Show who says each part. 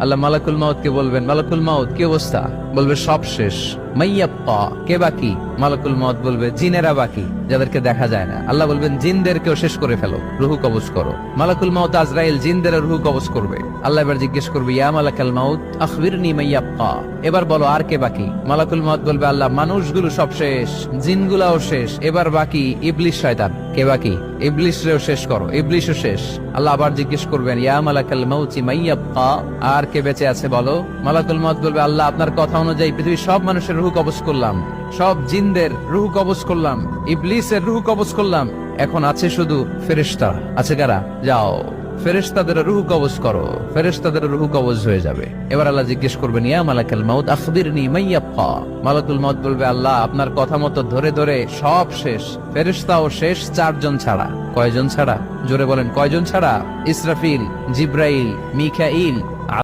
Speaker 1: আল্লাহ মালাকুল মাউত কে বলবেন, মালাকুল মাউত কি অবস্থা? বলবে সব শেষ। মাইয়াব্বা, কে বাকি? মালাকুল মাউত বলবে জিনেরা বাকি, যাদেরকে দেখা যায় না। আল্লাহ বলবেন জিনদেরকেও শেষ করে ফেলো, রুহু কবজ করো। মালাকুল মাউত আজরাইল জিনদের রুহু কবজ করবে। আল্লাহ এবার জিজ্ঞেস করবে, ইয়া মালাকাল মাউত আখবিরনি মাইয়াব্বা, এবার বলো আর কে বাকি? মালাকুল মাউত বলবে, আল্লাহ মানুষগুলো সব শেষ, জিনগুলাও শেষ, এবার বাকি ইবলিস শয়তান। কে বাকি? ইবলিসরেও শেষ করো, ইবলিসও শেষ। আল্লাহ আবার জিজ্ঞেস করবেন, ইয়া মালাকাল মাউতি মাইয়াব্বা, আর কে বেঁচে আছে বলো? মালাকুল মাউত বলবে, আল্লাহ আপনার কথা অনুযায়ী পৃথিবীর সব মানুষের রুহু কবজ করলাম, সব জিনদের রুহু কবজ করলাম, ইবলিসের রুহু কবজ করলাম, এখন আছে শুধু ফেরেশতা। আছে কারা? যাও ফেরেশতাদের রুহু কবজ করো। ফেরেশতাদের রুহু কবজ হয়ে যাবে। এবার আল্লাহ জিজ্ঞেস করবেন, ইয়া মালাকাল মাউত আখবিরনি মাইয়াব্বা। মালাকুল মাউত বলবে, আল্লাহ আপনার কথা মতো ধরে ধরে সব শেষ, ফেরেশতাও শেষ, 4 জন ছাড়া। কয়জন ছাড়া? জোরে বলেন, কয়জন ছাড়া? ইসরাফিল, জিব্রাইল, মিকাইল,